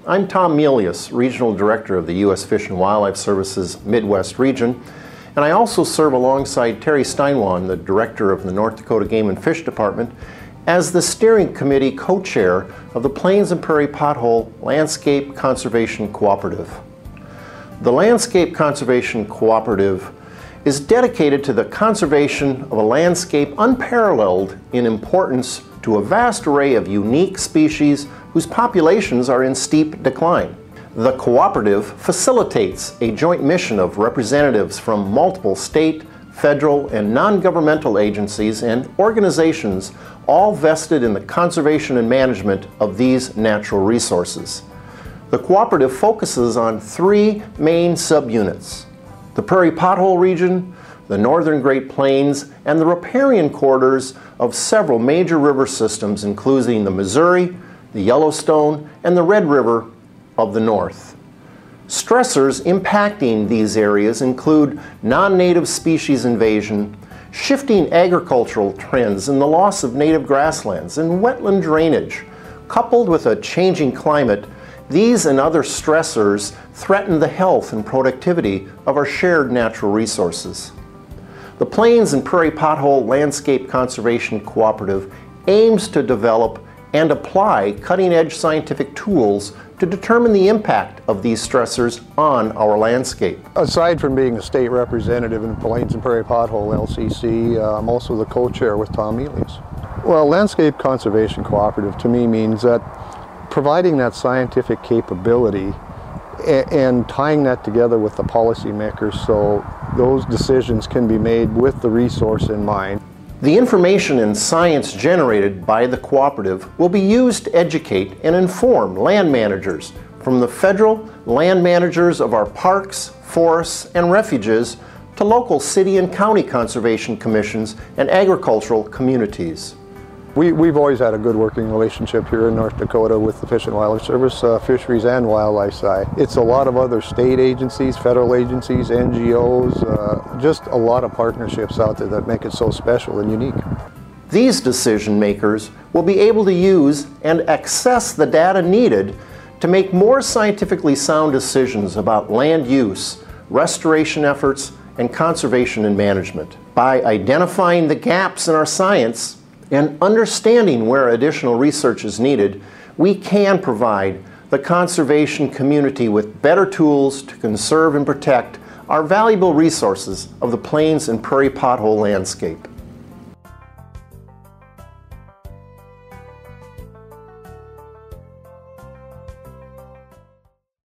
I'm Tom Melius, Regional Director of the U.S. Fish and Wildlife Service's Midwest region, and I also serve alongside Terry Steinwand, the Director of the North Dakota Game and Fish Department, as the Steering Committee Co-Chair of the Plains and Prairie Pothole Landscape Conservation Cooperative. The Landscape Conservation Cooperative is dedicated to the conservation of a landscape unparalleled in importance to a vast array of unique species whose populations are in steep decline. The cooperative facilitates a joint mission of representatives from multiple state, federal, and non-governmental agencies and organizations, all vested in the conservation and management of these natural resources. The cooperative focuses on three main subunits: the Prairie Pothole region, the Northern Great Plains, and the riparian corridors of several major river systems, including the Missouri, the Yellowstone, and the Red River of the North. Stressors impacting these areas include non-native species invasion, shifting agricultural trends and the loss of native grasslands, and wetland drainage. Coupled with a changing climate, these and other stressors threaten the health and productivity of our shared natural resources. The Plains and Prairie Pothole Landscape Conservation Cooperative aims to develop and apply cutting-edge scientific tools to determine the impact of these stressors on our landscape. Aside from being a state representative in the Plains and Prairie Pothole LCC, I'm also the co-chair with Tom Melius. Well, Landscape Conservation Cooperative to me means that providing that scientific capability and tying that together with the policymakers so those decisions can be made with the resource in mind. The information and science generated by the cooperative will be used to educate and inform land managers, from the federal land managers of our parks, forests, and refuges to local city and county conservation commissions and agricultural communities. We've always had a good working relationship here in North Dakota with the Fish and Wildlife Service, fisheries and wildlife side. It's a lot of other state agencies, federal agencies, NGOs, just a lot of partnerships out there that make it so special and unique. These decision makers will be able to use and access the data needed to make more scientifically sound decisions about land use, restoration efforts, and conservation and management. By identifying the gaps in our science and understanding where additional research is needed, we can provide the conservation community with better tools to conserve and protect our valuable resources of the Plains and Prairie Pothole landscape.